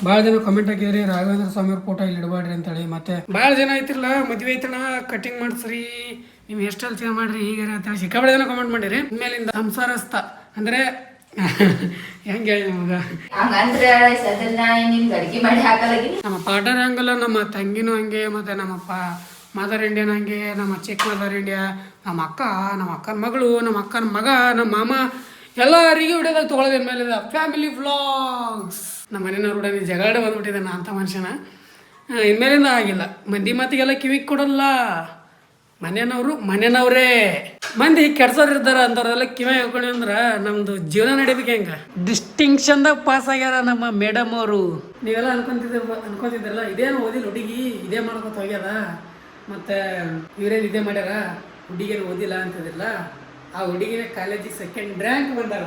ಭಾಳ ಜನ ಕಮೆಂಟ್ ಹಾಕಿದ್ರಿ ರಾಘವೇಂದ್ರ ಸ್ವಾಮಿ ಅವ್ರ ಫೋಟೋ ಇಲ್ಲಿ ಇಡಬೇಡ್ರಿ ಅಂತೇಳಿ. ಮತ್ತೆ ಭಾಳ ಜನ ಐತಿರಲ್ಲ ಮದುವೆ ಐತಣ ಕಟಿಂಗ್ ಮಾಡಿಸ್ರಿ ನೀವು ಎಷ್ಟಲ್ಲಿ ಚೇಂಜ್ ಮಾಡ್ರಿ ಹೀಗೆ ಅಂತೇಳಿ ಸಿಕ್ಕಾಬಳೆ ಜನ ಕಮೆಂಟ್ ಮಾಡಿರಿ. ಮೇಲಿಂದ ಸಂಸಾರಸ್ಥ ಅಂದರೆ ಹೆಂಗೆ ಹೇಳಿ ನಮಗೆ ನಮ್ಮ ಪಾರ್ಟ್ನರ್ ಹಂಗಲ್ಲ, ನಮ್ಮ ತಂಗಿನೂ ಹಂಗೆ, ಮತ್ತು ನಮ್ಮ ಮದರ್ ಇಂಡಿಯನ್ ಹಂಗೆ, ನಮ್ಮ ಚಿಕ್ಕ ಮದರ್ ಇಂಡಿಯಾ, ನಮ್ಮ ಅಕ್ಕನ ಮಗಳು, ನಮ್ಮ ಅಕ್ಕನ ಮಗ, ನಮ್ಮ ಮಾಮ ಎಲ್ಲರಿಗೂ ವಿಡಿಯೋದಾಗ ತೊಗೊಳೋದೇನು ಮೇಲೆ ಫ್ಯಾಮಿಲಿ ವ್ಲಾಗ್ಸ್. ನಮ್ಮ ಮನೆಯವ್ರ ಕೂಡ ಜಗಳ ಬಂದ್ಬಿಟ್ಟಿದೆ ನಾ ಅಂಥ ಮನುಷ್ಯನ. ಇನ್ಮೇಲಿಂದ ಆಗಿಲ್ಲ, ಮಂದಿ ಮಾತಿಗೆಲ್ಲ ಕಿವಿಗೆ ಕೊಡಲ್ಲ. ಮನೆಯವ್ರೇ ಮಂದಿ ಕೆಡ್ಸೋರು ಇರ್ತಾರ ಅಂಥವ್ರೆಲ್ಲ ಕಿವಿ ಹೇಳ್ಕೊಂಡು ಅಂದ್ರೆ ನಮ್ದು ಜೀವನ ನಡೀಬೇಕು. ಹೆಂಗೆ ಡಿಸ್ಟಿಂಕ್ಷನ್ದಾಗ ಪಾಸ್ ಆಗ್ಯಾರ ನಮ್ಮ ಮೇಡಮ್ ಅವರು. ನೀವೆಲ್ಲ ಅನ್ಕೊಂತಿದ್ರಲ್ಲ ಇದೇನು ಓದಿಲ್ಲ ಹುಡುಗಿ, ಇದೇ ಮಾಡ್ಕೊತ ಹೋಗ್ಯಾರ, ಮತ್ತು ಇವರೇನು ಇದೇ ಮಾಡ್ಯಾರ, ಹುಡುಗಿಯನ್ನು ಓದಿಲ್ಲ ಅಂತಿದ್ರಲ್ಲ, ಆ ಹುಡುಗಿನ ಕಾಲೇಜಿಗೆ ಸೆಕೆಂಡ್ ರ್ಯಾಂಕ್ ಬಂದಾರ.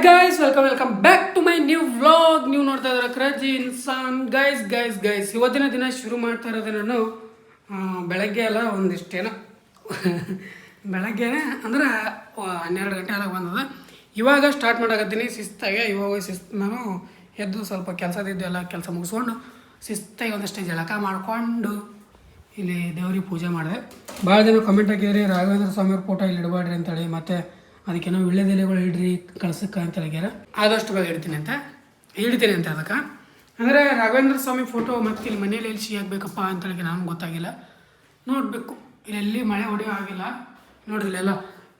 Guys welcome back to my new vlog. ನೀವು ನೋಡ್ತಾ ಇದ್ದಾರೆ ಕ್ರೇಜಿ ಇನ್ಸಾನ್. ಗೈಸ್ ಇವತ್ತಿನ ದಿನ ಶುರು ಮಾಡ್ತಾ ಇರೋದು ನಾನು ಬೆಳಗ್ಗೆ ಎಲ್ಲ ಒಂದಿಷ್ಟೇನೋ ಬೆಳಗ್ಗೆನೇ ಅಂದ್ರೆ 12 ಗಂಟೆ ಆದಾಗ ಬಂದದ. ಇವಾಗ ಸ್ಟಾರ್ಟ್ ಮಾಡಾಕತ್ತೀನಿ ಶಿಸ್ತಾಗೆ. ನಾನು ಎದ್ದು ಸ್ವಲ್ಪ ಕೆಲಸದಿದ್ದು ಎಲ್ಲ ಕೆಲಸ ಮುಗಿಸ್ಕೊಂಡು ಶಿಸ್ತಾಗಿ ಒಂದಷ್ಟೇ ಜಳಕ ಮಾಡಿಕೊಂಡು ಇಲ್ಲಿ ದೇವ್ರಿಗೆ ಪೂಜೆ ಮಾಡಿದೆ. ಭಾಳ ಜನ ಕಮೆಂಟ್ ಹಾಕಿದ್ರಿ ರಾಘವೇಂದ್ರ ಸ್ವಾಮಿ ಅವ್ರ ಫೋಟೋ ಇಲ್ಲಿ ಇಡಬೇಡ್ರಿ ಅಂತೇಳಿ, ಮತ್ತು ಅದಕ್ಕೇನೋ ವೀಳ್ಯದೆಲೆಗಳು ಇಡ್ರಿ ಕಳ್ಸಕ್ಕೆ ಅಂತ ಹೇಳ್ಯಾರ. ಆದಷ್ಟು ಬೇಗ ಇಡ್ತೀನಿ ಅಂತ ಅದಕ್ಕೆ. ಅಂದರೆ ರಾಘವೇಂದ್ರ ಸ್ವಾಮಿ ಫೋಟೋ ಮತ್ತೆ ಇಲ್ಲಿ ಮನೇಲಿ ಎಲ್ಲಿ ಸಿಗಬೇಕಪ್ಪ ಅಂತೇಳಿ ನನಗೆ ಗೊತ್ತಾಗಿಲ್ಲ. ನೋಡಬೇಕು, ಇಲ್ಲೆಲ್ಲಿ ಮಳೆ ಹೊಡೆಯೋ ಆಗಿಲ್ಲ. ನೋಡ್ರಿ ಇಲ್ಲೆಲ್ಲ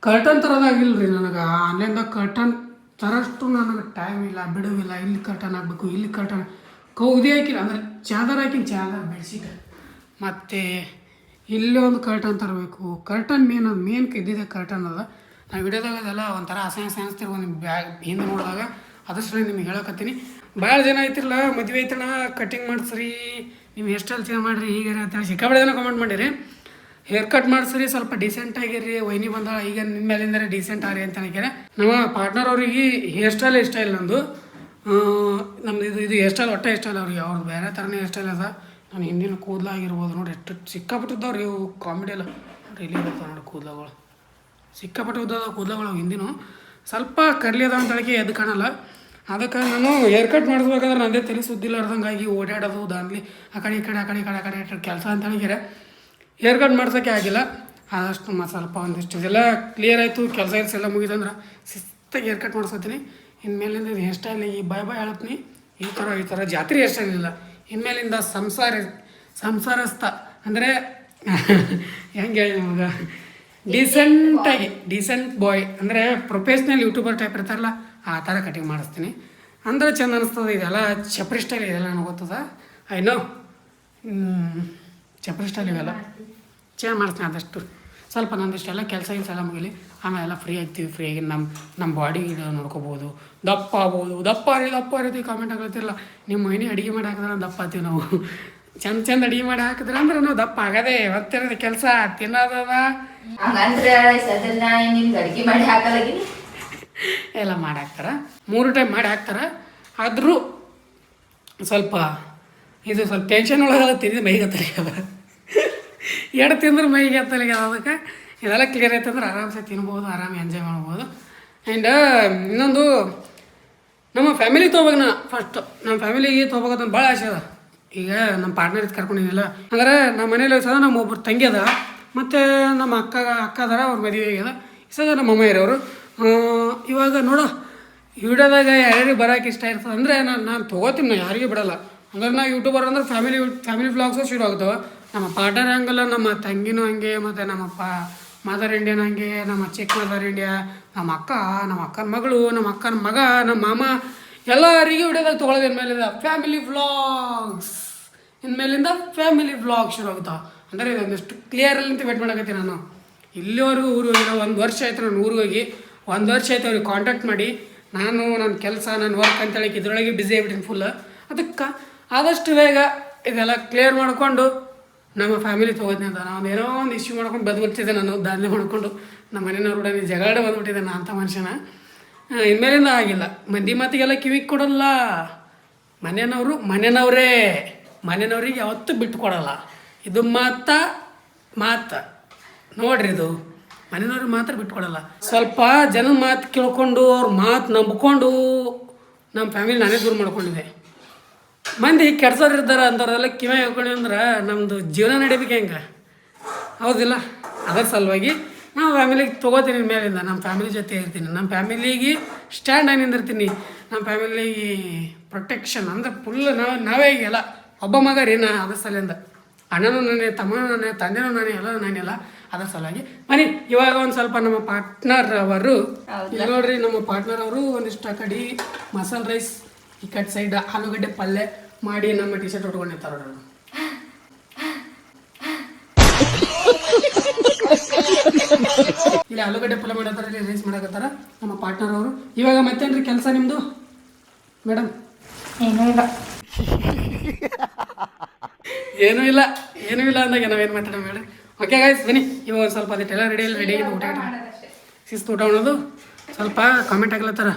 ಕರ್ಟನ್ ತರೋದಾಗಿಲ್ಲ ರೀ ನನಗೆ. ಆನ್ಲೈನ್ದಾಗ ಕರ್ಟನ್ ತರೋಷ್ಟು ನನಗೆ ಟೈಮ್ ಇಲ್ಲ, ಬಿಡುವಿಲ್ಲ. ಇಲ್ಲಿ ಕರ್ಟನ್ ಹಾಕಬೇಕು, ಇಲ್ಲಿ ಕರ್ಟನ್ ಕೌದಿ ಹಾಕಿಲ್ಲ ಅಂದರೆ ಚಾದರ್ ಚಾದರ್ ಬೆಡ್ಶೀಟ್, ಮತ್ತು ಇಲ್ಲಿ ಒಂದು ಕರ್ಟನ್ ತರಬೇಕು. ಕರ್ಟನ್ ಮೇನ್ ಇದ್ದಿದೆ ಕರ್ಟನ್ ಅದ. ನಾನು ವಿಡಿಯೋದಾಗ ಅದೆಲ್ಲ ಒಂಥರ ಅಸಹ್ಯ ಒಂದು ಬ್ಯಾಗ್ ಹಿಂದೆ ನೋಡಿದಾಗ ಅದಷ್ಟು ನಿಮ್ಗೆ ಹೇಳಕತ್ತೀನಿ. ಭಾಳ ಜನ ಐತಿರಲ್ಲ ಮದುವೆ ಐತಣ ಕಟಿಂಗ್ ಮಾಡಿಸ್ರಿ ನೀವು ಎಷ್ಟಲ್ಲಿ ಚೇಂಜ್ ಮಾಡಿರಿ ಹೀಗೆ ಅಂತೇಳಿ ಸಿಕ್ಕಾಬಳೆ ಜನ ಕಮೆಂಟ್ ಮಾಡಿರಿ. ಹೇರ್ ಕಟ್ ಮಾಡಿಸ್ರಿ, ಸ್ವಲ್ಪ ಡಿಸೆಂಟ್ ಆಗಿರಿ, ವೈನಿ ಬಂದಾಳ ಈಗ ನಿಮ್ಮ ಮೇಲಿಂದರೆ ಡಿಸೆಂಟ್ ಆಗ್ರಿ ಅಂತ ಹೇಳ್ಯಾರ. ನಮ್ಮ ಪಾರ್ಟ್ನರ್ ಅವ್ರಿಗೆ ಹೇರ್ ಸ್ಟೈಲ್ ಇಷ್ಟ ಇಲ್ಲ. ನಮ್ದು ಇದು ಹೇರ್ ಸ್ಟೈಲ್ ಒಟ್ಟೆ ಇಷ್ಟ ಇಲ್ಲ ಅವ್ರಿಗೆ. ಅವ್ರು ಬೇರೆ ಥರನೇ ಹೇರ್ ಸ್ಟೈಲ್ ಅದ. ನಾನು ಹಿಂದಿನ ಕೂದಲಾಗಿರ್ಬೋದು ನೋಡಿ, ಎಷ್ಟು ಸಿಕ್ಕಾಬಿಟ್ಟಿದ್ದವ್ರು ಇವು ಕಾಮಿಡಿ ಎಲ್ಲ ನೋಡಿ. ಇಲ್ಲಿ ಬರ್ತಾವೆ ನೋಡಿ ಕೂದಲಗಳು, ಸಿಕ್ಕಾಪಟ್ಟೆ ಉದ್ದದ ಕೂದಲಗಳು. ಹಿಂದಿನೂ ಸ್ವಲ್ಪ ಕರ್ಲಿ ಅದ ಅಂತೇಳಿ ಎದ್ದು ಕಾಣಲ್ಲ. ಅದಕ್ಕೆ ನಾನು ಹೇರ್ ಕಟ್ ಮಾಡಿಸ್ಬೇಕಾದ್ರೆ ನಂದೇ ತಲೆ ಸುದ್ದಿಲ್ಲಾರ್ದಂಗಾಗಿ ಓಡಾಡೋದು ದಾಂದ್ಲಿ ಆ ಕಡೆ ಈ ಕಡೆ ಕೆಲಸ ಅಂತ ಹೇಳಿದ್ರೆ ಹೇರ್ ಕಟ್ ಮಾಡ್ಸೋಕ್ಕೆ ಆಗಿಲ್ಲ. ಆದಷ್ಟು ಸ್ವಲ್ಪ ಒಂದಿಷ್ಟು ಇದೆಲ್ಲ ಕ್ಲಿಯರ್ ಆಯಿತು, ಕೆಲಸ ಎಲ್ಲ ಮುಗಿದಂದ್ರೆ ಶಿಸ್ತಾಗಿ ಹೇರ್ ಕಟ್ ಮಾಡಿಸ್ಕೊತೀನಿ. ಇನ್ಮೇಲಿಂದ ಹೇರ್ ಸ್ಟೈಲಿಗೆ ಬಾಯ್ ಹೇಳ್ತೀನಿ. ಈ ಥರ ಜಾತ್ರೆ ಹೇರ್ ಸ್ಟೈಲ್ ಇಲ್ಲ. ಇನ್ಮೇಲಿಂದ ಸಂಸಾರಸ್ಥ ಅಂದರೆ ಹೆಂಗೆ ಹೇಳಿ ನಮಗೆ ಡೀಸೆಂಟ್ ಬಾಯ್ ಅಂದರೆ ಪ್ರೊಫೆಷ್ನಲ್ ಯೂಟ್ಯೂಬರ್ ಟೈಪ್ ಇರ್ತಾರಲ್ಲ ಆ ಥರ ಕಟಿಂಗ್ ಮಾಡಿಸ್ತೀನಿ. ಅಂದ್ರೆ ಚೆಂದ ಅನ್ನಿಸ್ತದೆ. ಇದೆಲ್ಲ ಚಪ್ರಿ ಸ್ಟೈಲ್ ಇದೆಲ್ಲ ನನಗೆ ಗೊತ್ತದ. ಐನೋ ಚಪ್ರಿ ಸ್ಟೈಲ್ ಇವೆಲ್ಲ ಚೇಂಜ್ ಮಾಡ್ತೀನಿ. ಆದಷ್ಟು ಸ್ವಲ್ಪ ನಂದಿಷ್ಟೆಲ್ಲ ಕೆಲಸ ಎಲ್ಲ ಮುಗಿಲಿ, ಆಮೇಲೆಲ್ಲ ಫ್ರೀಯಾಗಿ ನಮ್ಮ ಬಾಡಿ ನೋಡ್ಕೋಬೋದು. ದಪ್ಪ ಆಗ್ಬೋದು. ದಪ್ಪ ರೀತಿ ಕಾಮೆಂಟ್ ಆಗತ್ತಿರಲ್ಲ. ನಿಮ್ಮ ಮನೆ ಅಡುಗೆ ಮಾಡಿ ಹಾಕಿದ್ರೆ ದಪ್ಪ ಆಗ್ತೀವಿ ನಾವು. ಚಂದ ಅಡುಗೆ ಮಾಡಿ ಹಾಕಿದ್ರೆ ಅಂದ್ರೆ ನಾವು ದಪ್ಪ ಆಗದೆ. ಹೊತ್ತಿರೋದು ಕೆಲಸ ತಿನ್ನೋದದ ಎಲ್ಲ ಮಾಡಿ ಹಾಕ್ತಾರೆ. 3 ಟೈಮ್ ಮಾಡಿ ಹಾಕ್ತಾರೆ. ಆದರೂ ಸ್ವಲ್ಪ ಟೆನ್ಷನ್ ಒಳಗೆ ತಿಂದು ಮೈಗೆ ತಲೆಗದ. ಎರಡು ತಿಂದ್ರೆ ಮೈಗೆ ತಲೆಗದ. ಅದಕ್ಕೆ ಇದೆಲ್ಲ ಕ್ಲಿಯರ್ ಆಯ್ತು ಅಂದ್ರೆ ಆರಾಮ್ಸೆ ತಿನ್ಬೋದು, ಆರಾಮ ಎಂಜಾಯ್ ಮಾಡ್ಬೋದು. ಆ್ಯಂಡ್ ಇನ್ನೊಂದು ನಮ್ಮ ಫ್ಯಾಮಿಲಿಗೆ ತೊಗೋಬೇಕು. ಫಸ್ಟು ನಮ್ಮ ಫ್ಯಾಮಿಲಿಗೆ ತೊಗೋಬೇಕಂತ ಭಾಳ ಆಸೆ ಅದ. ಈಗ ನಮ್ಮ ಪಾರ್ಟ್ನರ್ ಕರ್ಕೊಂಡಿದ್ದಿಲ್ಲ ಅಂದ್ರೆ ನಮ್ಮ ಮನೇಲಿ ಸದ ನಮ್ಮ ಒಬ್ಬರು ತಂಗಿ ಅದ, ಮತ್ತು ನಮ್ಮ ಅಕ್ಕ ಅದಾರ, ಅವ್ರ ಮದುವೆ ಆಗ್ಯದ. ಸದ ನಮ್ಮ ಅಮ್ಮ ಇರೋರು. ಇವಾಗ ನೋಡೋ ವಿಡಿಯೋದಾಗ ಯಾರ್ಯಾರಿಗೆ ಬರೋಕೆ ಇಷ್ಟ ಇರ್ತದೆ ಅಂದರೆ ನಾನು ತೊಗೋತೀನಿ. ನಾನು ಯಾರಿಗೂ ಬಿಡಲ್ಲ. ಅಂದ್ರೆ ನಾ ಯೂಟ್ಯೂಬರ್ ಅಂದ್ರೆ ಫ್ಯಾಮಿಲಿ ವ್ಲಾಗ್ಸು ಶುರು ಆಗ್ತವೆ. ನಮ್ಮ ಪಾರ್ಟ್ನರ್ ಹಂಗಲ್ಲ, ನಮ್ಮ ತಂಗಿನೂ ಹಂಗೆ, ಮತ್ತು ನಮ್ಮ ಮದರ್ ಇಂಡಿಯನ್ ಹಂಗೆ, ನಮ್ಮ ಚಿಕ್ಕ ಮದರ್ ಇಂಡಿಯಾ, ನಮ್ಮ ಅಕ್ಕನ ಮಗಳು, ನಮ್ಮ ಅಕ್ಕನ ಮಗ, ನಮ್ಮ ಮಾಮ ಎಲ್ಲರಿಗೂ ವಿಡಿಯೋದಾಗ ತೊಗೊಳೋದೇನು ಮೇಲೆ ಫ್ಯಾಮಿಲಿ ವ್ಲಾಗ್ಸ್. ಇನ್ಮೇಲಿಂದ ಫ್ಯಾಮಿಲಿ ವ್ಲಾಗ್ ಶುರು ಆಗುತ್ತಾವೆ. ಅಂದರೆ ಇದೊಂದಿಷ್ಟು ಕ್ಲಿಯರಲ್ಲಿ ವೇಟ್ ಮಾಡಕತ್ತೀನಿ. ನಾನು ಇಲ್ಲಿವರೆಗೂ ಊರಿಗೆ ಹೋಗಿರೋ 1 ವರ್ಷ ಆಯ್ತು. ನಾನು ಊರಿಗೆ ಹೋಗಿ 1 ವರ್ಷ ಆಯ್ತು. ಅವ್ರಿಗೆ ಕಾಂಟ್ಯಾಕ್ಟ್ ಮಾಡಿ ನಾನು ನನ್ನ ಕೆಲಸ ನನ್ನ ವರ್ಕ್ ಅಂತೇಳಿ ಇದ್ರೊಳಗೆ ಬ್ಯುಸಿ ಆಗಿಬಿಟ್ಟಿನಿ ಫುಲ್. ಅದಕ್ಕೆ ಆದಷ್ಟು ಬೇಗ ಇದೆಲ್ಲ ಕ್ಲಿಯರ್ ಮಾಡಿಕೊಂಡು ನಮ್ಮ ಫ್ಯಾಮಿಲಿ ತೊಗೋತೀನಿ ಅಂತ. ನಾನು ಏನೋ ಒಂದು ಇಶ್ಯೂ ಮಾಡ್ಕೊಂಡು ಬದುಕ್ತಿದ್ದೆ. ನಾನು ದಾಂಧಲೆ ಮಾಡಿಕೊಂಡು ನಮ್ಮ ಮನೆಯವ್ರ ಕೂಡ ಜಗಳ ಬಂದ್ಬಿಟ್ಟಿದ್ದೆ ನಾ ಅಂಥ ಮನುಷ್ಯನ. ಇನ್ಮೇಲಿಂದ ಆಗಿಲ್ಲ, ಮಂದಿ ಮಾತಿಗೆಲ್ಲ ಕಿವಿಗೆ ಕೊಡಲ್ಲ. ಮನೆಯವ್ರಿಗೆ ಯಾವತ್ತೂ ಬಿಟ್ಟು ಕೊಡಲ್ಲ. ಇದು ಮಾತು ನೋಡ್ರಿ, ಇದು ಮನೆಯವ್ರಿಗೆ ಮಾತ್ರ ಬಿಟ್ಕೊಡಲ್ಲ. ಸ್ವಲ್ಪ ಜನದ ಮಾತು ಕೇಳ್ಕೊಂಡು ಅವ್ರ ಮಾತು ನಂಬ್ಕೊಂಡು ನಮ್ಮ ಫ್ಯಾಮಿಲಿ ನಾನೇ ದೂರ ಮಾಡ್ಕೊಂಡಿದ್ದೆ. ಮಂದಿ ಕೆಡ್ಸೋರು ಇರ್ತಾರೆ ಅಂಥವ್ರೆಲ್ಲ ಕಿವಿ ಹೇಳ್ಕೊಂಡು ಅಂದ್ರೆ ನಮ್ಮದು ಜೀವನ ನಡಿಬೇಕು ಹೆಂಗೆ, ಹೌದಿಲ್ಲ? ಅದರ ಸಲುವಾಗಿ ನಾವು ಫ್ಯಾಮಿಲಿಗೆ ತೊಗೋತೀನಿ ಮೇಲಿಂದ. ನಮ್ಮ ಫ್ಯಾಮಿಲಿ ಜೊತೆ ಇರ್ತೀನಿ, ನಮ್ಮ ಫ್ಯಾಮಿಲಿಗೆ ಸ್ಟ್ಯಾಂಡ್ ಆಗಿ ನಿಂದಿರ್ತೀನಿ. ನಮ್ಮ ಫ್ಯಾಮಿಲಿಗೆ ಪ್ರೊಟೆಕ್ಷನ್ ಅಂದರೆ ಫುಲ್ ನಾವೇ ಈಗೆಲ್ಲ ಒಬ್ಬ ಮಗ ರೀ. ಅದ್ರ ಸಲಿಂದ ಅಣ್ಣನೂ ನಾನೇ, ತಮ್ಮನೂ ನಾನೇ, ತಂದೆನೂ ನಾನೇ, ಎಲ್ಲ ನಾನೆಲ್ಲ. ಅದರ ಸಲುವಾಗಿ ಬನ್ನಿ ಇವಾಗ ಒಂದು ಸ್ವಲ್ಪ ನಮ್ಮ ಪಾರ್ಟ್ನರ್ ಅವರು ನೋಡ್ರಿ, ನಮ್ಮ ಪಾರ್ಟ್ನರ್ ಅವರು ಒಂದಿಷ್ಟು ಆ ಕಡೆ ಮಸಾಲೆ ರೈಸ್, ಈ ಕಡೆ ಸೈಡ್ ಆಲೂಗಡ್ಡೆ ಪಲ್ಯ ಮಾಡಿ ನಮ್ಮ ಟಿ ಶರ್ಟ್ ಉಟ್ಕೊಂಡಿರ್ತಾರೆ ಅವರು. ಇಲ್ಲಿ ಆಲೂಗಡ್ಡೆ ಪಲ್ಯ ಮಾಡತ್ತಾರ, ಇಲ್ಲಿ ರೈಸ್ ಮಾಡಕತ್ತಾರ ನಮ್ಮ ಪಾರ್ಟ್ನರ್ ಅವರು. ಇವಾಗ ಮತ್ತೇನ್ರಿ ಕೆಲಸ ನಿಮ್ಮದು ಮೇಡಮ್? ಏನೂ ಇಲ್ಲ ಅಂದಾಗ ನಾವೇನು ಮಾತಾಡೋಣ ಮೇಡಮ್. ಓಕೆ ಗಾಯ್ಸ್, ಬನ್ನಿ ಇವಾಗ ಒಂದು ಸ್ವಲ್ಪ ಅದೆಲ್ಲ ರೆಡಿ ಊಟ ಶಿಸ್ತು ಊಟ ಮಾಡೋದು. ಸ್ವಲ್ಪ ಕಾಮೆಂಟ್ ಆಗ್ಲತ್ತಾರ,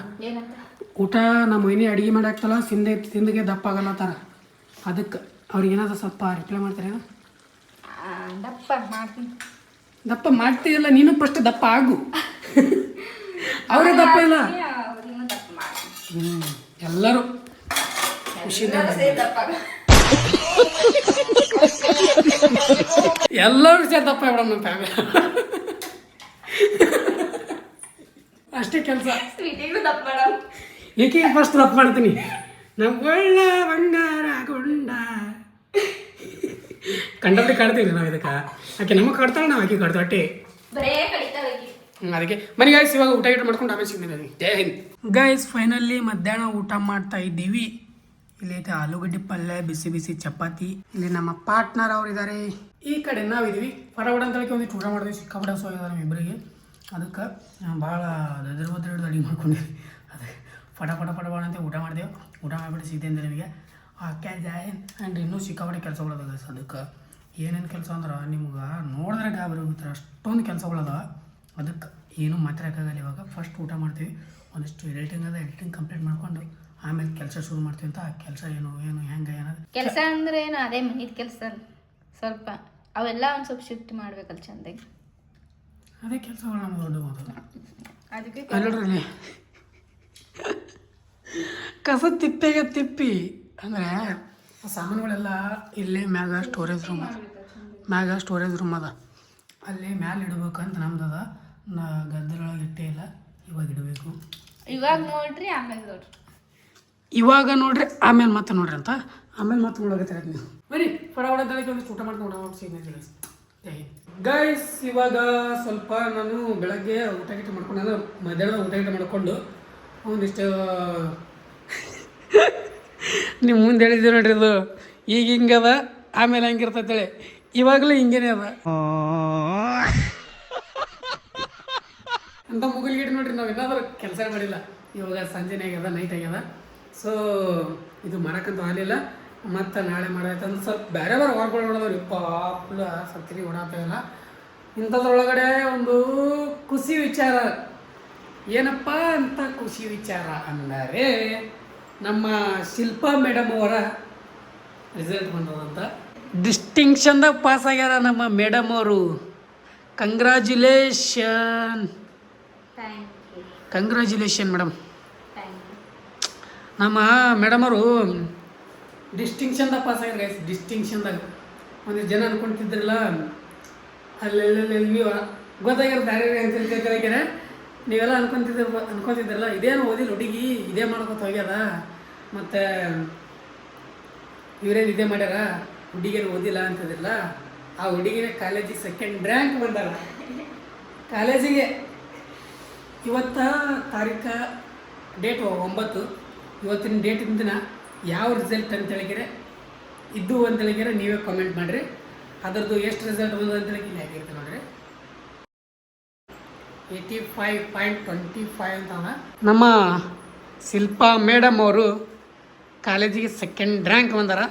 ಊಟ ನಮ್ಮ ಮೈನಿ ಅಡುಗೆ ಮಾಡಾಕ್ತಲ್ಲ ತಿಂದಿಗೆ ದಪ್ಪ ಆಗಲ್ಲತ್ತಾರ. ಅದಕ್ಕೆ ಅವ್ರಿಗೆ ಏನಾದ್ರು ಸ್ವಲ್ಪ ರಿಪ್ಲೈ ಮಾಡ್ತಾರೆ. ದಪ್ಪ ಮಾಡ್ತೀಯಲ್ಲ ನೀನು, ಫಸ್ಟ್ ದಪ್ಪ ಆಗು. ಅವರೇ ದಪ್ಪ ಇಲ್ಲ, ಎಲ್ಲರೂ ಖುಷಿಯಿಂದ ಎಲ್ಲರೂ ಸೇರಿ ದಪ್ಪ ಮೇಡಮ್ ನಮ್ಮ ಫ್ಯಾಮಿಲಿ. ಅಷ್ಟೇ ಕೆಲಸ. ಏಕೆ ಫಸ್ಟ್ ದಪ್ಪ ಮಾಡ್ತೀನಿ. ನಮ್ಮ ಒಳ್ಳೆ ಬಂಗಾರ ಗೊಂಡ ಕಂಡಪಟ್ಟಿ ಕಾಡ್ತೀವಿ ನಾವು ಇದಕ್ಕೆ. ಆಕೆ ನಮಗೆ ಕಾಡ್ತಾಳೆ, ನಾವು ಆಕೆ ಕಾಡ್ತೀವಿ ಅಟ್ಟೆ. ಅದಕ್ಕೆ ಮನೆ ಗಾಯ್ಸ್ ಇವಾಗ ಊಟ ಮಾಡ್ಕೊಂಡು ಆಮೇಲೆ ಸಿಗ್ತೀನಿ. ಜೈ ಹಿಂದ್ ಗಾಯ್ಸ್. ಫೈನಲಿ ಮಧ್ಯಾಹ್ನ ಊಟ ಮಾಡ್ತಾ ಇದ್ದೀವಿ. ಇಲ್ಲಿ ಐತೆ ಆಲೂಗಡ್ಡೆ ಪಲ್ಯ, ಬಿಸಿ ಬಿಸಿ ಚಪಾತಿ. ಇಲ್ಲಿ ನಮ್ಮ ಪಾರ್ಟ್ನರ್ ಅವ್ರು ಇದ್ದಾರೆ, ಈ ಕಡೆ ನಾವಿದ್ದೀವಿ. ಫಟಾಫಟ ಅಂತ ಹೇಳಿ ಒಂದಿಷ್ಟು ಊಟ ಮಾಡಿದ್ವಿ. ಸಿಕ್ಕಾಪಟ್ಟೆ ಸೋಗಿದ್ದಾರೆ ಇಬ್ಬರಿಗೆ. ಅದಕ್ಕೆ ಭಾಳ ದದ್ರ ಅಡುಗೆ ಮಾಡ್ಕೊಂಡಿದ್ವಿ. ಅದಕ್ಕೆ ಫಟಾಫಟ ಅಂತ ಊಟ ಮಾಡಿದೆವು. ಊಟ ಮಾಡಿಬಿಟ್ಟು ಸಿಗ್ತೇನೆ ಅಂದರೆ ನಿಮಗೆ ಆಕೆ ಜಾಯನ್ ಆ್ಯಂಡ್ ಇನ್ನೂ ಸಿಕ್ಕಾಪಟ್ಟೆ ಕೆಲಸಗಳದ. ಅದಕ್ಕೆ ಏನೇನು ಕೆಲಸ ಅಂದ್ರೆ ನಿಮ್ಗೆ ನೋಡಿದ್ರೆ ಗಾಬರಿ ಹೋಗುತ್ತೆ, ಅಷ್ಟೊಂದು ಕೆಲಸಗಳದ. ಅದಕ್ಕೆ ಏನೂ ಮಾತಾಡೋಕ್ಕಾಗಲ್ಲ. ಇವಾಗ ಫಸ್ಟ್ ಊಟ ಮಾಡ್ತೀವಿ, ಒಂದಿಷ್ಟು ಎಡಿಟಿಂಗ್ ಕಂಪ್ಲೀಟ್ ಮಾಡ್ಕೊಂಡು ಆಮೇಲೆ ಕೆಲಸ ಶುರು ಮಾಡ್ತೀವಿ. ಅಂತ ಆ ಕೆಲಸ ಏನು ಹೆಂಗೆ ಏನಾದ್ರು ಕೆಲಸ ಅಂದ್ರೆ ಏನು, ಅದೇ ಮನೆಯ ಕೆಲಸ ಸ್ವಲ್ಪ ಅವೆಲ್ಲ ಒಂದು ಸ್ವಲ್ಪ ಶಿಫ್ಟ್ ಮಾಡ್ಬೇಕಲ್ಲ ಚಂದಾಗಿ. ಅದೇ ಕೆಲಸಗಳು ನಮ್ಮ ದೊಡ್ಡ ಮೊದಲು. ಅದಕ್ಕೆ ಅಲ್ಲಡ್ರಲ್ಲಿ ಕಸ ತಿಪ್ಪಿ ಅಂದರೆ ಸಾಮಾನುಗಳೆಲ್ಲ ಇಲ್ಲೇ ಮ್ಯಾಗ ಸ್ಟೋರೇಜ್ ರೂಮ್ ಅದ, ಅಲ್ಲಿ ಮ್ಯಾಲೆ ಇಡಬೇಕಂತ ನಮ್ದದ. ಗದ್ದರೊಳಗೆ ಇಟ್ಟೇ ಇಲ್ಲ, ಇವಾಗ ಇಡಬೇಕು. ಇವಾಗ ನೋಡ್ರಿ ಆಮೇಲೆ ಮತ್ತೆ ನೋಡ್ರಿ ಅಂತ ಆಮೇಲೆ ಮತ್ತೆ ನೋಡೋಕೆ ನೀವು ಬರೀ ಫಟಾಫಟ ಬೆಳಗ್ಗೆ ಒಂದು ಊಟ ಮಾಡ್ಕೊಂಡು ಸಿಗ್ನೇಜ್ ಗೈಸ್. ಇವಾಗ ಸ್ವಲ್ಪ ನಾನು ಬೆಳಗ್ಗೆ ಊಟ ಮಾಡ್ಕೊಂಡು ಅಂದರೆ ಮಧ್ಯಾಹ್ನ ಊಟ ಮಾಡ್ಕೊಂಡು ಒಂದಿಷ್ಟು ನೀವು ಮುಂದೆ ಹೇಳಿದ್ದೀವಿ ನೋಡ್ರಿ, ಅದು ಈಗ ಹಿಂಗದ ಆಮೇಲೆ ಹಂಗಿರ್ತೈತೇಳಿ. ಇವಾಗಲೂ ಹಿಂಗೇನೆ ಅದ ಅಂತ ಮುಗಿಲ್ಗಿಟ್ಟು ನೋಡ್ರಿ. ನಾವು ಏನಾದರೂ ಕೆಲಸ ಮಾಡಿಲ್ಲ. ಇವಾಗ ಸಂಜೆನೇ ಆಗ್ಯದ, ನೈಟ್ ಆಗ್ಯದ. ಸೊ ಇದು ಮಾಡೋಕ್ಕಂತೂ ಆಗಲಿಲ್ಲ. ಮತ್ತು ನಾಳೆ ಮಾಡಾಯ್ತಂದ್ರೆ ಸ್ವಲ್ಪ ಬೇರೆ ವರ್ಕ್ಗಳು ನೋಡೋದು ಪಾಪ್ಲ ಸತ್ತಿರಿ ಓಡಾಡ್ತಾ ಇಲ್ಲ. ಇಂಥದ್ರೊಳಗಡೆ ಒಂದು ಖುಷಿ ವಿಚಾರ. ಏನಪ್ಪ ಅಂತ ಖುಷಿ ವಿಚಾರ ಅಂದರೆ ನಮ್ಮ ಶಿಲ್ಪಾ ಮೇಡಮ್ ಅವರ ರಿಸಲ್ಟ್ ಬಂದದಂತ. ಡಿಸ್ಟಿಂಕ್ಷನ್ದಾಗ ಪಾಸ್ ಆಗ್ಯಾರ ನಮ್ಮ ಮೇಡಮ್ ಅವರು. Congratulation madam. ನಮ್ಮ ಮೇಡಮ್ ಅವರು ಡಿಸ್ಟಿಂಕ್ಷನ್ದಾಗ ಪಾಸ್ ಆಗ್ಯಾರ ಗೈಸ್. ಡಿಸ್ಟಿಂಕ್ಷನ್ದಾಗ ಒಂದಿಷ್ಟು ಜನ ಅನ್ಕೊಂತಿದ್ರಲ್ಲ, ಅಲ್ಲೆಲ್ಲೆಲ್ಲಿ ನೀವು ಗೊತ್ತಾಗ್ಯಾರ ಬೇರೆ ಅಂತ ಕೇಳ್ಯಾರ. ನೀವೆಲ್ಲ ಅನ್ಕೊತಿದ್ರಲ್ಲ ಇದೇನು ಓದಿಲ್ಲ ಹುಡುಗಿ, ಇದೇ ಮಾಡ್ಕೊತ ಹೋಗ್ಯದ, ಮತ್ತು ಇವರೇನು ಇದೇ ಮಾಡ್ಯಾರ, ಹುಡುಗಿಯರು ಓದಿಲ್ಲ ಅಂತಿದ್ರಲ್ಲ. ಆ ಹುಡುಗಿನ ಕಾಲೇಜಿಗೆ 2nd ರ್ಯಾಂಕ್ ಬಂದಾರ. ಕಾಲೇಜಿಗೆ ಇವತ್ತ ತಾರೀಖ ಡೇಟ್ 9. ಇವತ್ತಿನ ಡೇಟಿನ ದಿನ ಯಾವ ರಿಸಲ್ಟ್ ಅಂತ ಹೇಳಿದ್ರೆ ಇದ್ದು ಅಂತ ಹೇಳಿದ್ರೆ ನೀವೇ ಕಾಮೆಂಟ್ ಮಾಡಿರಿ. ಅದರದ್ದು ಎಷ್ಟು ರಿಸಲ್ಟ್ ಬಂದು ಅಂತ ಹೇಳಿ ಹಾಕಿರ್ತೀವಿ ನೋಡ್ರಿ. 85.25 ಅಂತ ನಮ್ಮ ಶಿಲ್ಪಾ ಮೇಡಮ್ ಅವರು ಕಾಲೇಜಿಗೆ 2nd ರ್ಯಾಂಕ್ ಬಂದಾರ.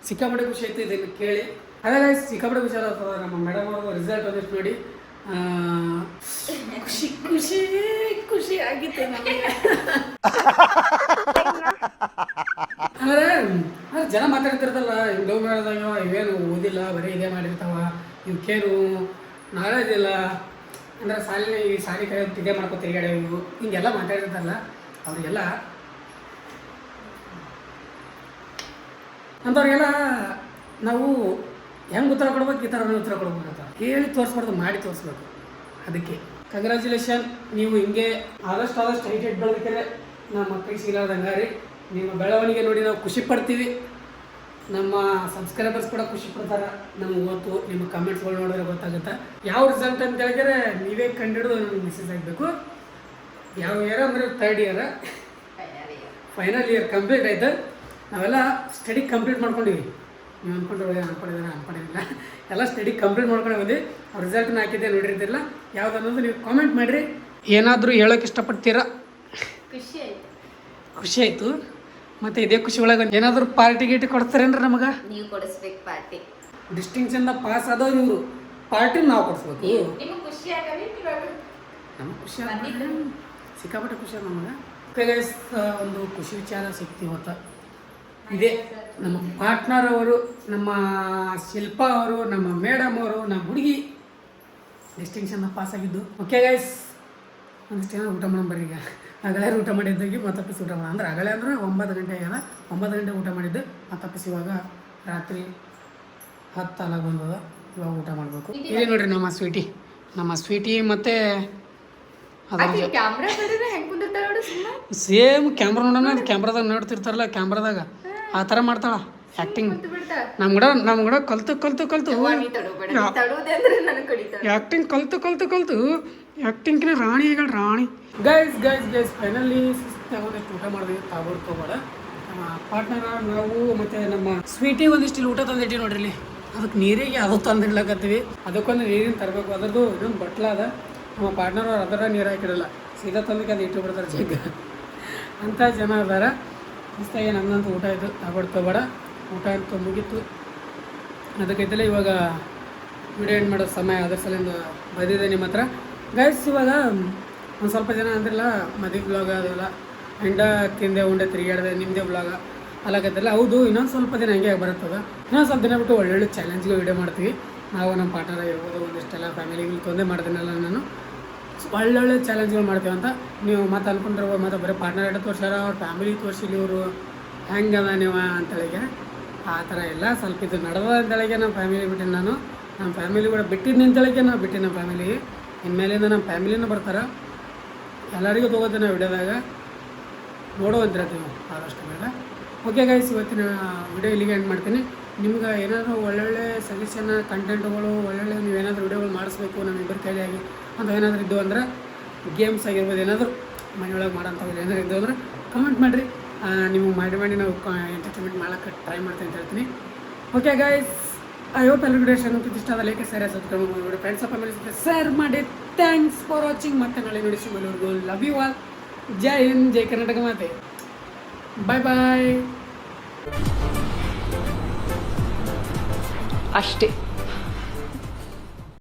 ಸಿಕ್ಕಾಪಟ್ಟೆ ಖುಷಿ ಆಯ್ತು ಇದನ್ನು ಕೇಳಿ. ಅದೇ ಸಿಕ್ಕಾಪಟ್ಟೆ ಖುಷಿ ಆಗ್ತದ. ನಮ್ಮ ಮೇಡಮ್ ಅವ್ರದ್ದು ರಿಸಲ್ಟ್ ಒಂದಿಷ್ಟು ನೋಡಿ ಖುಷಿ ಖುಷಿ ಖುಷಿ ಆಗಿತ್ತು ನಮಗೆ. ಅಂದರೆ ಜನ ಮಾತಾಡ್ತಿರ್ತಲ್ಲ ಲವ್ ಮಾಡಿದಾಗ ಇವೇನು ಓದಿಲ್ಲ ಬರೀ ಇದೇ ಮಾಡಿರ್ತಾವ ಇವಕ್ಕೇನು ನಾಲೆಜ್ ಇಲ್ಲ ಅಂದ್ರೆ ಸಾಲಿ ಕೈ ಇದೇ ಮಾಡ್ಕೊ ತಿರುಗಾಡೆ ಇವು ಹಿಂಗೆಲ್ಲ ಮಾತಾಡಿರ್ತಾರಲ್ಲ ಅವ್ರಿಗೆಲ್ಲ ಅಂಥವ್ರಿಗೆಲ್ಲ ನಾವು ಹೆಂಗೆ ಉತ್ತರ ಕೊಡ್ಬೇಕು ಈ ಥರ ಉತ್ತರ ಕೊಡ್ಬೇಕಂತ ಹೇಳಿ ತೋರಿಸ್ಬಾರ್ದು ಮಾಡಿ ತೋರಿಸ್ಬೇಕು. ಅದಕ್ಕೆ ಕಂಗ್ರ್ಯಾಚುಲೇಷನ್, ನೀವು ಹಿಂಗೆ ಆದಷ್ಟು ಹೈಟೆಡ್ ಬೆಳೆದಕ್ಕೆ ನಮ್ಮ ಮಕ್ಕಳಿಗೆ ಸಿಗಲಾರ್ದಂಗೆ ರೀ. ನಿಮ್ಮ ಬೆಳವಣಿಗೆ ನೋಡಿ ನಾವು ಖುಷಿ ಪಡ್ತೀವಿ, ನಮ್ಮ ಸಬ್ಸ್ಕ್ರೈಬರ್ಸ್ ಕೂಡ ಖುಷಿ ಪಡ್ತಾರೆ. ನಮ್ಗೆ ಗೊತ್ತು, ನಿಮ್ಮ ಕಮೆಂಟ್ಸ್ಗಳು ನೋಡಿದ್ರೆ ಗೊತ್ತಾಗುತ್ತೆ ಯಾವ ರಿಸಲ್ಟ್ ಅಂತ ಹೇಳಿದ್ರೆ ನೀವೇ ಕಂಡಿಡಿದು ನನಗೆ ಮೆಸೇಜ್ ಆಗಬೇಕು. ಯಾವ ಇಯರ್ ಅಂದರೆ 3rd year, final year complete ಆಯ್ತು. ನಾವೆಲ್ಲ ಸ್ಟಡಿ ಕಂಪ್ಲೀಟ್ ಮಾಡ್ಕೊಂಡಿವಿ. ನೀವು ಅನ್ಕೊಂಡಿಲ್ಲ ಎಲ್ಲ ಸ್ಟಡಿ ಕಂಪ್ಲೀಟ್ ಮಾಡ್ಕೊಂಡು ಬಂದ್ವಿ. ಅವ್ರ ರಿಸಲ್ಟ್ನ ಹಾಕಿದ್ದೆ ನೋಡಿರ್ತಿರಲ್ಲ, ಯಾವ್ದು ಅನ್ನೋದು ನೀವು ಕಾಮೆಂಟ್ ಮಾಡಿರಿ. ಏನಾದರೂ ಹೇಳೋಕೆ ಇಷ್ಟಪಡ್ತೀರಾ? ಖುಷಿ ಆಯಿತು. ಮತ್ತು ಇದೇ ಖುಷಿ ಒಳಗೆ ಏನಾದರೂ ಪಾರ್ಟಿ ಗೀಟಿ ಕೊಡ್ತಾರೇನ್ರಿ ನಮಗೆ? ನೀವು ಕೊಡಿಸ್ಬೇಕು ಪಾರ್ಟಿ. ಡಿಸ್ಟಿಂಕ್ಷನ್ ಪಾಸ್ ಆದವ್ರು ಇವರು, ಪಾರ್ಟಿ ನಾವು ಕೊಡಿಸ್ಬೇಕು. ನಿಮಗೆ ಖುಷಿ ಆಗಲಿ, ನಮಗೆ ಖುಷಿ ಸಿಕ್ಕಾಪಟ್ಟೆ ಖುಷಿ ನಮಗೆ. ಗೈಸ್, ಒಂದು ಖುಷಿ ವಿಚಾರ ಸಿಗ್ತೀವಿ ಹೊತ್ತ ಇದೆ. ನಮ್ಮ ಪಾರ್ಟ್ನರ್ ಅವರು, ನಮ್ಮ ಶಿಲ್ಪಾ ಅವರು, ನಮ್ಮ ಮೇಡಮ್ ಅವರು, ನಮ್ಮ ಹುಡುಗಿ ಡಿಸ್ಟಿಂಕ್ಷನ್ ಪಾಸ್ ಆಗಿದ್ದು. ಓಕೆ ಗೈಸ್, ಒಂದಿಷ್ಟು ಜನ ಊಟ ಮಾಡೋಣ ಬರ್ರಿ. ಈಗ ಅಗಳೇ ಊಟ ಮಾಡಿದ್ದಾಗಿ ಮತ್ತಪ್ಪಿಸಿ ಊಟ ಮಾಡೋಣ ಅಂದ್ರೆ ಅಗಳೇ ಅಂದರೆ 9 ಗಂಟೆ ಆಗ್ಯದ. 9 ಗಂಟೆ ಊಟ ಮಾಡಿದ್ದು ಮತ್ತಪ್ಪಿಸಿ ಇವಾಗ ರಾತ್ರಿ 10 ಅಲಾಗ ಬಂದದ. ಇವಾಗ ಊಟ ಮಾಡಬೇಕು. ಇಲ್ಲಿ ನೋಡ್ರಿ ನಮ್ಮ ಸ್ವೀಟಿ ಮತ್ತು ಸೇಮ್ ಕ್ಯಾಮ್ರಾ ನೋಡೋಣ, ಕ್ಯಾಮ್ರಾದಾಗ ನೋಡ್ತಿರ್ತಾರಲ್ಲ, ಕ್ಯಾಮ್ರಾದಾಗ ಆ ಥರ ಮಾಡ್ತಾಳ ಆ್ಯಕ್ಟಿಂಗ್. ನಮ್ಮ ಕೂಡ ಕಲ್ತು ಆ್ಯಕ್ಟಿಂಗ್ ಕಲ್ತು ಆ್ಯಕ್ಟಿಂಗ್ಕಿನ ರಾಣಿ ಹೇಳ ರಾಣಿ. ಗೈಸ್ ಫೈನಲಿ ಒಂದಿಷ್ಟು ಊಟ ಮಾಡಿದ್ವಿ. ತಗೋಬೇಡ ನಮ್ಮ ಪಾರ್ಟ್ನರ್ ನಾವು ಮತ್ತು ನಮ್ಮ ಸ್ವೀಟಿ ಒಂದಿಷ್ಟು ಇಲ್ಲಿ ಊಟ ತಂದಿಟ್ಟು ನೋಡ್ರಿ. ಇಲ್ಲಿ ಅದಕ್ಕೆ ನೀರಿಗೆ ಅದು ತಂದಿಡ್ಲಕತ್ತೀವಿ. ಅದಕ್ಕೊಂದು ನೀರಿನ ತರಬೇಕು. ಅದರದ್ದು ಇನ್ನೊಂದು ಬಟ್ಲ ಅದ. ನಮ್ಮ ಪಾರ್ಟ್ನರ್ ಅವ್ರು ಅದರ ನೀರು ಹಾಕಿಡಲ್ಲ, ಸೀದಾ ತಂದಕ್ಕೆ ಅದು ಇಟ್ಟು ಬಿಡ್ತಾರೆ ಜಗ್ಗ. ಅಂಥ ಜನ ಅದಾರ. ಮಸ್ತಾಗಿ ನನ್ನಂತೂ ಊಟ ಆಯಿತು. ತಗೋಬೇಡ ಊಟ ಅಂತೂ ಮುಗೀತು. ಅದಕ್ಕೈತಲ್ಲ ಇವಾಗ ವಿಡಿಯೋ ಎಂಡ್ ಮಾಡೋ ಸಮಯ. ಅದ್ರ ಸಲಿಂದ ಬಂದಿದೆ ನಿಮ್ಮ ಹತ್ರ. ಗೈಸ್, ಇವಾಗ ಒಂದು ಸ್ವಲ್ಪ ಜನ ಅಂದ್ರಲ್ಲ ಮದುವೆ ಬ್ಲಾಗ ಅದೆಲ್ಲ ಎಂಡ ತಿಂದೆ ಉಂಡೆ ತಿರುಗಾಡಿದೆ ನಿಮ್ಮದೇ ಬ್ಲಾಗ ಅಲ್ಲಾಗತ್ತಲ್ಲ. ಹೌದು, ಇನ್ನೊಂದು ಸ್ವಲ್ಪ ದಿನ ಹಂಗೆ ಬರುತ್ತದ. ಇನ್ನೊಂದು ಸ್ವಲ್ಪ ದಿನ ಬಿಟ್ಟು ಒಳ್ಳೊಳ್ಳೆ ಚಾಲೆಂಜ್ಗೆ ವಿಡಿಯೋ ಮಾಡ್ತೀವಿ. ನಾವು ನಮ್ಮ ಪಾರ್ಟ್ನರ್ ಇರ್ಬೋದು, ಒಂದಿಷ್ಟೆಲ್ಲ ಫ್ಯಾಮಿಲಿಗಳು ತೊಂದರೆ ಮಾಡ್ತೀನಲ್ಲ ನಾನು, ಒಳ್ಳೊಳ್ಳೆ ಚಾಲೆಂಜ್ಗಳು ಮಾಡ್ತೀವಿ ಅಂತ ನೀವು ಮತ್ತೆ ಅಂದ್ಕೊಂಡಿರ್ಬೋದು. ಮತ್ತು ಬರೀ ಪಾರ್ಟ್ನರ್ ಎಟ್ಟು ತೋರ್ಸಾರ, ಅವ್ರ ಫ್ಯಾಮಿಲಿ ತೋರಿಸಿಲಿ ಇವರು ಹೆಂಗದ ನೀವು ಅಂತೇಳಿಗೆ. ಆ ಥರ ಎಲ್ಲ ಸ್ವಲ್ಪ ಇದು ನಡೆದ ಅಂತೇಳಿಗೆ ನಮ್ಮ ಫ್ಯಾಮಿಲಿ ಬಿಟ್ಟಿನಿ ನಾನು. ನಮ್ಮ ಫ್ಯಾಮಿಲಿ ಕೂಡ ಬಿಟ್ಟಿದ್ದು ನಿಂತಳಿಗೆ ನಾವು ಬಿಟ್ಟು ನಮ್ಮ ಫ್ಯಾಮಿಲಿಗೆ. ಇನ್ಮೇಲಿಂದ ನಮ್ಮ ಫ್ಯಾಮಿಲಿನೂ ಬರ್ತಾರೆ. ಎಲ್ಲರಿಗೂ ತೊಗೋತೀನಿ ನಾವು ವಿಡಿಯೋದಾಗ ನೋಡುವಂತಿರ್ತೀವಿ ಆದಷ್ಟು ಬೇಗ. ಓಕೆ ಗೈಸ್, ಇವತ್ತಿನ ವಿಡಿಯೋ ಇಲ್ಲಿಗೆ ಎಂಡ್ ಮಾಡ್ತೀನಿ. ನಿಮ್ಗೆ ಏನಾದರೂ ಒಳ್ಳೊಳ್ಳೆ ಸಜೆಷನ್ ಕಂಟೆಂಟ್ಗಳು, ಒಳ್ಳೊಳ್ಳೆ ನೀವೇನಾದರೂ ವಿಡಿಯೋಗಳು ಮಾಡಿಸ್ಬೇಕು ನಮ್ಮಿಬ್ಬರ ಕೈಲಿಯಾಗಿ ಅಂತ ಏನಾದರೂ ಇದ್ದು ಅಂದ್ರೆ, ಗೇಮ್ಸ್ ಆಗಿರ್ಬೋದು, ಏನಾದರೂ ಮನೆಯೊಳಗೆ ಮಾಡೋಂಥವು ಏನಾದರೂ ಇದ್ದು ಅಂದ್ರೆ ಕಮೆಂಟ್ ಮಾಡಿರಿ. ನಿಮಗೆ ಮಾಡಿ ನಾವು ಎಂಟರ್ಟೈನ್ಮೆಂಟ್ ಮಾಡೋಕ್ಕೆ ಟ್ರೈ ಮಾಡ್ತೀನಿ ಅಂತ ಹೇಳ್ತೀನಿ. ಓಕೆ ಗೈಸ್, ಐ ಹೋಪ್ ಎಲ್ಲರಿಗೂ ವಿಡಿಯೋ ಇಷ್ಟ ಆದ ಲೈಕ್ ಶೇರ್ ಸಬ್ಸ್ಕ್ರೈಬ್ ಮಾಡಿ ಫ್ರೆಂಡ್ಸ್ ಫ್ಯಾಮಿಲಿ ಜೊತೆ ಶೇರ್ ಮಾಡಿ. Thanks for watching. ಮತ್ತೆ ನಾಳೆ ನೋಡಿ ಸಿಗೋವರೆಗೂ ಲವ್ ಯು ಆಲ್. ಜೈ ಹಿಂದ್, ಜೈ ಕರ್ನಾಟಕ ಮಾತೆ. ಬಾಯ್. ಅಷ್ಟೇ.